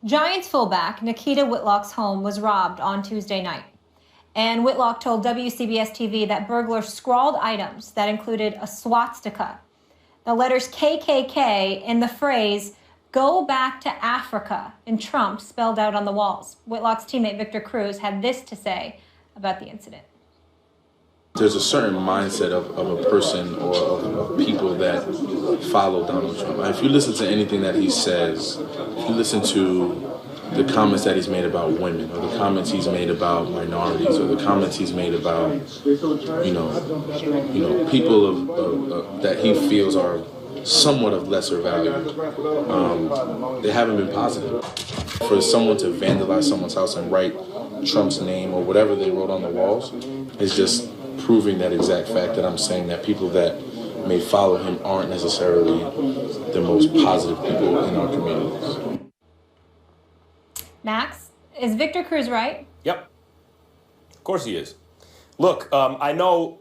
Giants fullback Nikita Whitlock's home was robbed on Tuesday night. And Whitlock told WCBS TV that burglars scrawled items that included a swastika, the letters KKK, and the phrase, "Go back to Africa," in Trump spelled out on the walls. Whitlock's teammate Victor Cruz had this to say about the incident. There's a certain mindset of a person or of people that follow Donald Trump. If you listen to anything that he says, if you listen to the comments that he's made about women, or the comments he's made about minorities, or the comments he's made about, people of that he feels are somewhat of lesser value, they haven't been positive. For someone to vandalize someone's house and write Trump's name or whatever they wrote on the walls is just proving that exact fact that I'm saying, that people that may follow him aren't necessarily the most positive people in our communities. Max, is Victor Cruz right? Yep. Of course he is. Look, I know,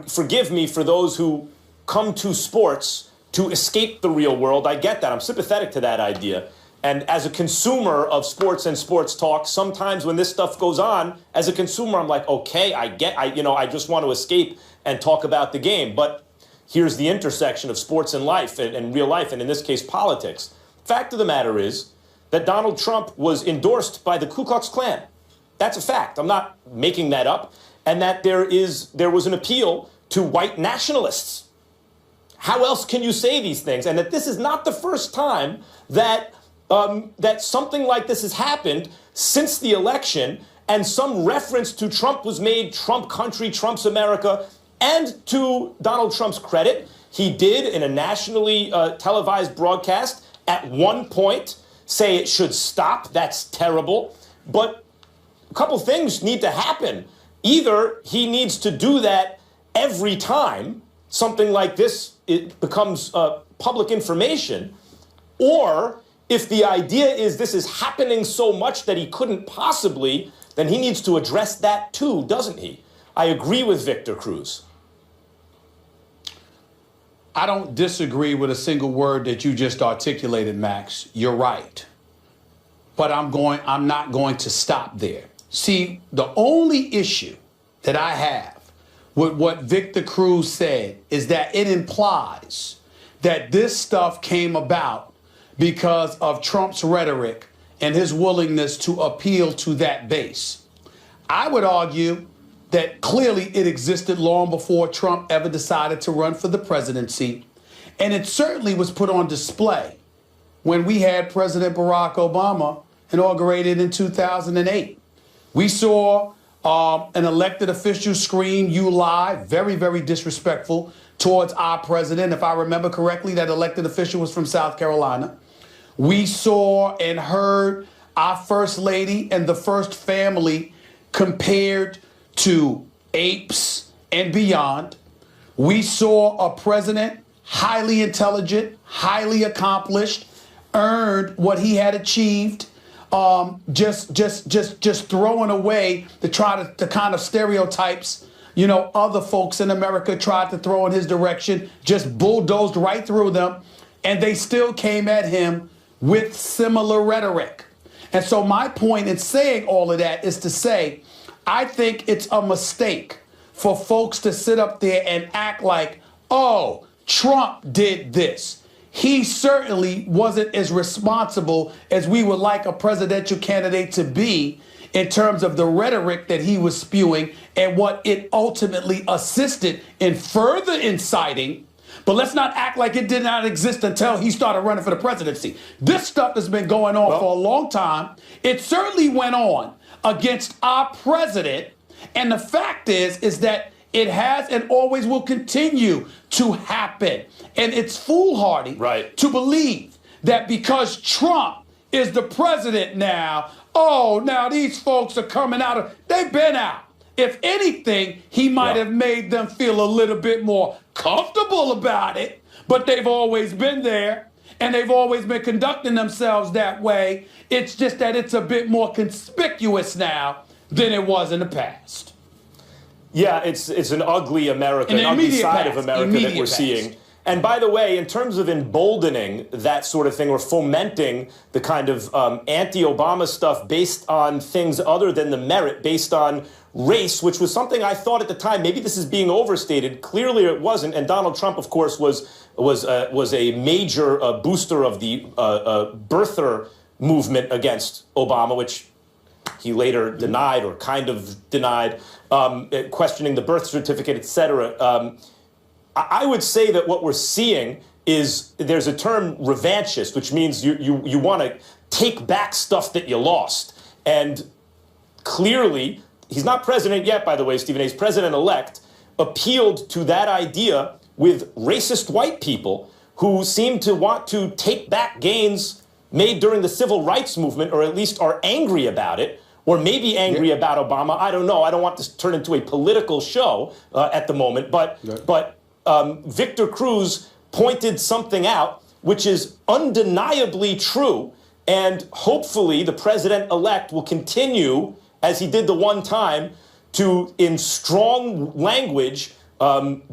forgive me for those who come to sports to escape the real world. I get that. I'm sympathetic to that idea. And as a consumer of sports and sports talk, sometimes when this stuff goes on, as a consumer, I'm like, okay, I just want to escape and talk about the game. But here's the intersection of sports and life and real life, and in this case, politics. Fact of the matter is that Donald Trump was endorsed by the Ku Klux Klan. That's a fact. I'm not making that up. And that there was an appeal to white nationalists. How else can you say these things? And that this is not the first time that something like this has happened since the election, and some reference to Trump was made, Trump country, Trump's America. And to Donald Trump's credit, he did, in a nationally televised broadcast, at one point say it should stop. That's terrible. But a couple things need to happen. Either he needs to do that every time something like this becomes public information, or if the idea is this is happening so much that he couldn't possibly, then he needs to address that too, doesn't he? I agree with Victor Cruz. I don't disagree with a single word that you just articulated, Max. You're right. But I'm not going to stop there. See, the only issue that I have with what Victor Cruz said is that it implies that this stuff came about because of Trump's rhetoric and his willingness to appeal to that base. I would argue that clearly it existed long before Trump ever decided to run for the presidency, and it certainly was put on display when we had President Barack Obama inaugurated in 2008. We saw an elected official scream, "You lie," very, very disrespectful towards our president. If I remember correctly, that elected official was from South Carolina. We saw and heard our first lady and the first family compared to apes and beyond. We saw a president highly intelligent, highly accomplished, earned what he had achieved, just throwing away to try to kind of stereotypes, other folks in America tried to throw in his direction, just bulldozed right through them, and they still came at him with similar rhetoric. And so my point in saying all of that is to say, I think it's a mistake for folks to sit up there and act like, oh, Trump did this. He certainly wasn't as responsible as we would like a presidential candidate to be in terms of the rhetoric that he was spewing and what it ultimately assisted in further inciting. But let's not act like it did not exist until he started running for the presidency. This stuff has been going on for a long time. It certainly went on against our president. And the fact is that it has and always will continue to happen. And it's foolhardy to believe that because Trump is the president now, now these folks are coming out they've been out. If anything, he might have made them feel a little bit more comfortable about it, but they've always been there and they've always been conducting themselves that way. It's just that it's a bit more conspicuous now than it was in the past. Yeah, it's an ugly America, an ugly side of America that we're seeing. And by the way, in terms of emboldening that sort of thing or fomenting the kind of anti-Obama stuff based on things other than the merit, based on race, which was something I thought at the time, maybe this is being overstated. Clearly it wasn't. And Donald Trump, of course, was a major booster of the birther movement against Obama, which he later denied or kind of denied, questioning the birth certificate, et cetera. I would say that what we're seeing is there's a term revanchist, which means you want to take back stuff that you lost. And clearly, he's not president yet, by the way, Stephen A. He's president-elect, appealed to that idea with racist white people who seem to want to take back gains made during the civil rights movement, or at least are angry about it, or maybe angry about Obama. I don't know. I don't want this to turn into a political show at the moment. But Victor Cruz pointed something out which is undeniably true, and hopefully the president-elect will continue, as he did the one time, to, in strong language,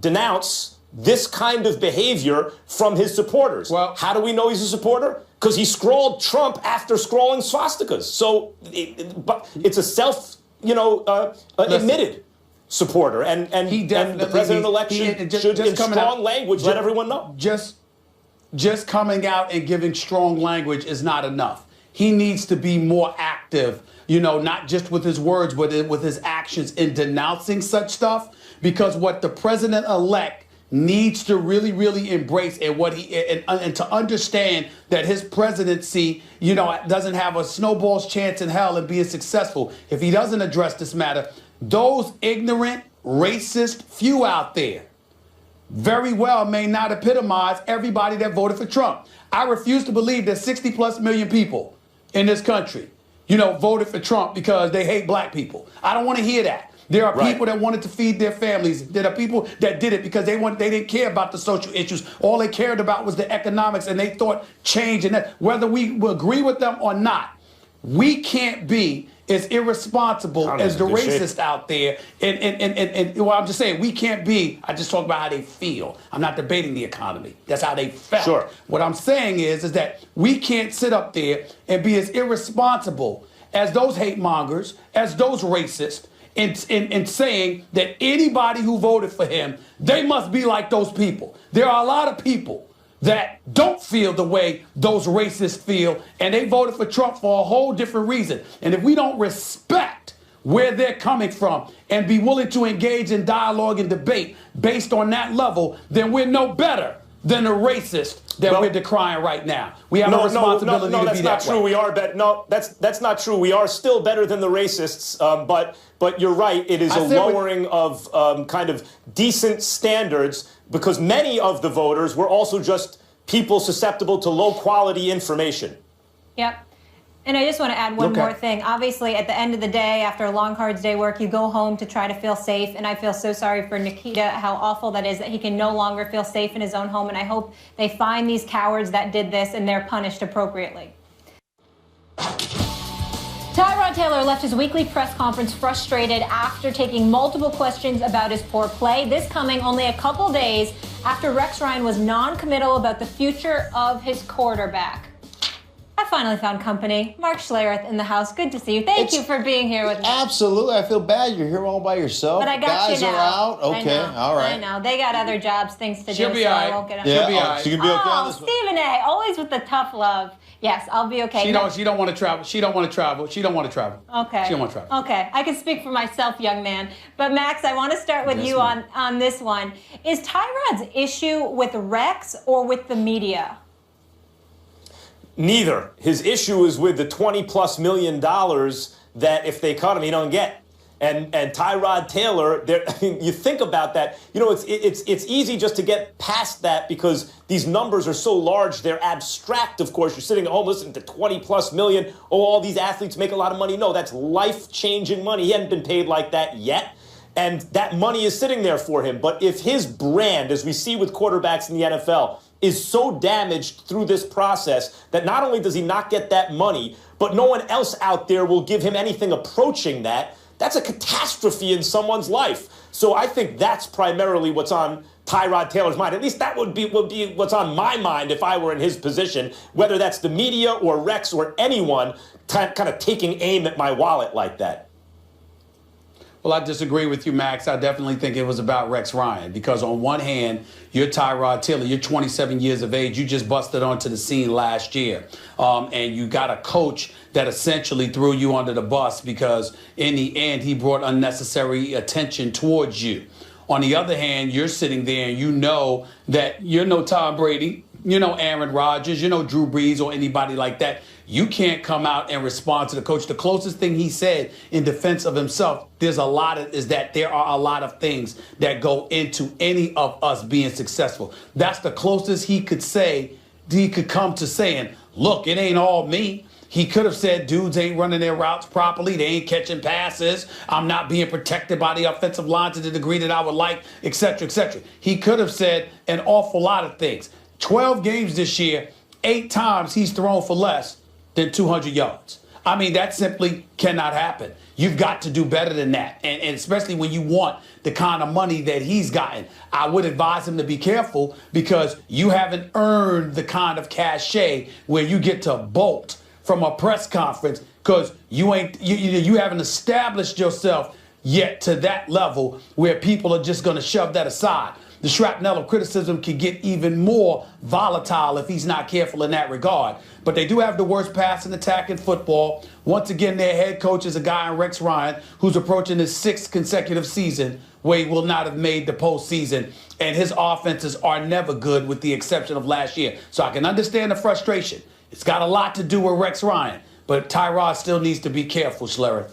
denounce this kind of behavior from his supporters. Well, how do we know he's a supporter? Because he scrawled Trump after scrawling swastikas. So it's a admitted supporter, and the president-elect should in strong language let everyone know. Just coming out and giving strong language is not enough. He needs to be more active, not just with his words, but with his actions in denouncing such stuff. Because what the president-elect needs to really, really embrace and to understand that his presidency, doesn't have a snowball's chance in hell of being successful if he doesn't address this matter. Those ignorant, racist few out there very well may not epitomize everybody that voted for Trump. I refuse to believe that 60+ million people in this country, voted for Trump because they hate black people. I don't want to hear that. There are people that wanted to feed their families. There are people that did it because they didn't care about the social issues. All they cared about was the economics, and they thought change. And that, whether we agree with them or not, we can't be as irresponsible as the racist out there. And well, I'm just saying, we can't be. I just talk about how they feel. I'm not debating the economy. That's how they felt. Sure. What I'm saying is that we can't sit up there and be as irresponsible as those hate mongers, as those racists, in saying that anybody who voted for him, they must be like those people. There are a lot of people that don't feel the way those racists feel, and they voted for Trump for a whole different reason. And if we don't respect where they're coming from and be willing to engage in dialogue and debate based on that level, then we're no better than the racist that we're decrying right now. We have a responsibility to be that way. No, that's not true. We are better. No, that's not true. We are still better than the racists, but you're right. It is a lowering of kind of decent standards, because many of the voters were also just people susceptible to low-quality information. Yep. And I just want to add one more thing. Obviously, at the end of the day, after a long, hard day's work, you go home to try to feel safe. And I feel so sorry for Nikita, how awful that is, that he can no longer feel safe in his own home. And I hope they find these cowards that did this and they're punished appropriately. Tyrod Taylor left his weekly press conference frustrated after taking multiple questions about his poor play. This coming only a couple days after Rex Ryan was non-committal about the future of his quarterback. I finally found company. Mark Schlereth in the house. Good to see you. Thank you for being here with me. Absolutely. I feel bad you're here all by yourself. But I got Guys you now. are out. Okay. All right. I know. They got other jobs, things to do. She'll be all right. I won't get Yeah. She'll be all right. She can be okay on this one. Stephen A. Always with the tough love. Yes, I'll be okay. She don't want to travel. She don't want to travel. She don't want to travel. Okay. She don't want to travel. Okay. I can speak for myself, young man. But Max, I want to start with you on this one. Is Tyrod's issue with Rex or with the media? Neither. His issue is with the $20+ million that if they cut him, he don't get. And Tyrod Taylor, you think about that. It's easy just to get past that because these numbers are so large. They're abstract, of course. You're sitting at home listening to $20+ million. Oh, all these athletes make a lot of money. No, that's life-changing money. He hadn't been paid like that yet. And that money is sitting there for him. But if his brand, as we see with quarterbacks in the NFL, is so damaged through this process that not only does he not get that money, but no one else out there will give him anything approaching that, that's a catastrophe in someone's life. So I think that's primarily what's on Tyrod Taylor's mind. At least that would be what's on my mind if I were in his position, whether that's the media or Rex or anyone kind of taking aim at my wallet like that. Well, I disagree with you, Max. I definitely think it was about Rex Ryan because on one hand, you're Tyrod Taylor. You're 27 years of age. You just busted onto the scene last year. And you got a coach that essentially threw you under the bus because in the end, he brought unnecessary attention towards you. On the other hand, you're sitting there and you know that you're no Tom Brady, you know Aaron Rodgers, you know Drew Brees or anybody like that. You can't come out and respond to the coach. The closest thing he said in defense of himself, there are a lot of things that go into any of us being successful. That's the closest he could come to saying, look, it ain't all me. He could have said dudes ain't running their routes properly. They ain't catching passes. I'm not being protected by the offensive line to the degree that I would like, et cetera, et cetera. He could have said an awful lot of things. 12 games this year, 8 times he's thrown for less than 200 yards. I mean, that simply cannot happen. You've got to do better than that. And especially when you want the kind of money that he's gotten. I would advise him to be careful because you haven't earned the kind of cachet where you get to bolt from a press conference because you haven't established yourself yet to that level where people are just going to shove that aside. The shrapnel of criticism can get even more volatile if he's not careful in that regard. But they do have the worst passing attack in football. Once again, their head coach is a guy in Rex Ryan who's approaching his 6th consecutive season where he will not have made the postseason. And his offenses are never good with the exception of last year. So I can understand the frustration. It's got a lot to do with Rex Ryan. But Tyrod still needs to be careful, Schlereth.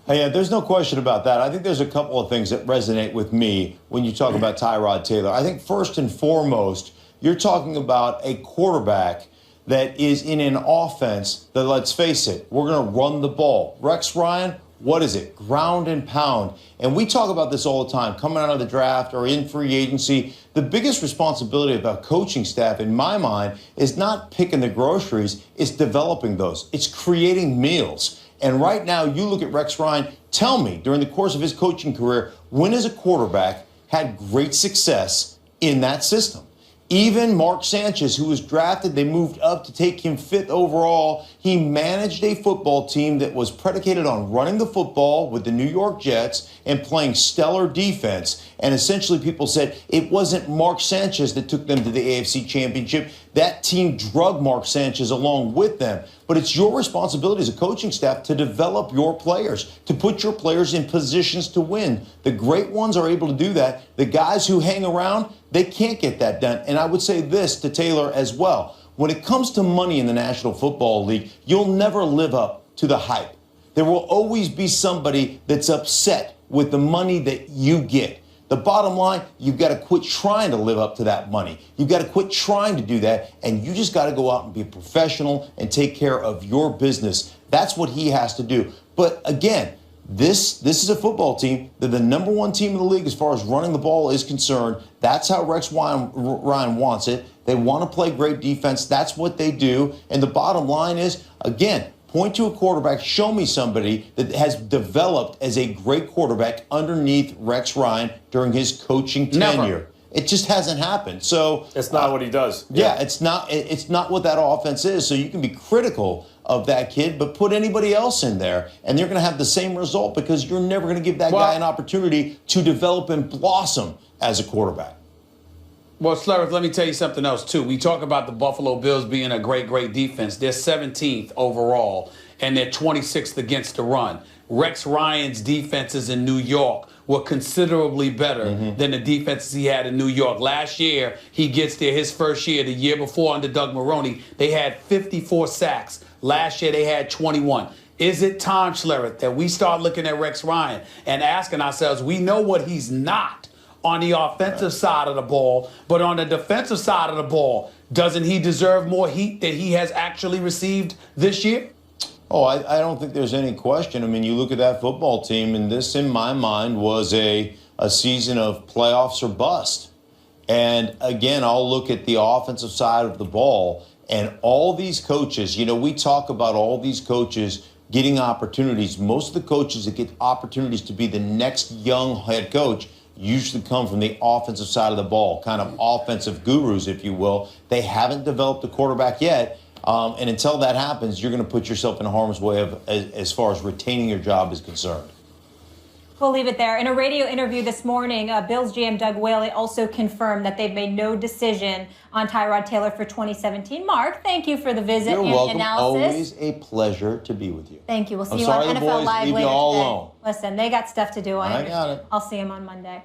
Yeah, there's no question about that. I think there's a couple of things that resonate with me when you talk about Tyrod Taylor. I think first and foremost, you're talking about a quarterback that is in an offense that, let's face it, we're going to run the ball. Rex Ryan, what is it? Ground and pound. And we talk about this all the time, coming out of the draft or in free agency. The biggest responsibility of a coaching staff, in my mind, is not picking the groceries, it's developing those. It's creating meals. And right now, you look at Rex Ryan, tell me, during the course of his coaching career, when has a quarterback had great success in that system? Even Mark Sanchez, who was drafted, they moved up to take him 5th overall. He managed a football team that was predicated on running the football with the New York Jets and playing stellar defense. And essentially people said it wasn't Mark Sanchez that took them to the AFC Championship. That team drug Mark Sanchez along with them. But it's your responsibility as a coaching staff to develop your players, to put your players in positions to win. The great ones are able to do that. The guys who hang around, they can't get that done. And I would say this to Taylor as well. When it comes to money in the National Football League, you'll never live up to the hype. There will always be somebody that's upset with the money that you get. The bottom line, you've got to quit trying to live up to that money. You've got to quit trying to do that, and you just got to go out and be a professional and take care of your business. That's what he has to do. But again, this is a football team. They're the number 1 team in the league as far as running the ball is concerned. That's how Rex Ryan wants it. They want to play great defense. That's what they do. And the bottom line is, again, point to a quarterback, show me somebody that has developed as a great quarterback underneath Rex Ryan during his coaching tenure. Never. It just hasn't happened. So it's not what he does. Yeah, it's not what that offense is. So you can be critical of that kid, but put anybody else in there, and they're going to have the same result because you're never going to give that guy an opportunity to develop and blossom as a quarterback. Well, Schlereth, let me tell you something else, too. We talk about the Buffalo Bills being a great, great defense. They're 17th overall, and they're 26th against the run. Rex Ryan's defenses in New York were considerably better than the defenses he had in New York. Last year, he gets there, his first year. The year before under Doug Marrone, they had 54 sacks. Last year, they had 21. Is it time, Schlereth, that we start looking at Rex Ryan and asking ourselves, we know what he's not on the offensive side of the ball, but on the defensive side of the ball, doesn't he deserve more heat than he has actually received this year? Oh, I don't think there's any question. I mean, you look at that football team, and this, in my mind, was a season of playoffs or bust. And again, I'll look at the offensive side of the ball, and all these coaches, you know, we talk about all these coaches getting opportunities. Most of the coaches that get opportunities to be the next young head coach usually come from the offensive side of the ball, kind of offensive gurus, if you will. They haven't developed a quarterback yet. And until that happens, you're going to put yourself in harm's way as far as retaining your job is concerned. We'll leave it there. In a radio interview this morning, Bills GM Doug Whaley also confirmed that they've made no decision on Tyrod Taylor for 2017. Mark, thank you for the visit You're and welcome. analysis. Always a pleasure to be with you. Thank you. We'll see I'm you sorry on the NFL boys Live leave later you all today. alone. Listen, they got stuff to do. I got it. I'll see them on Monday.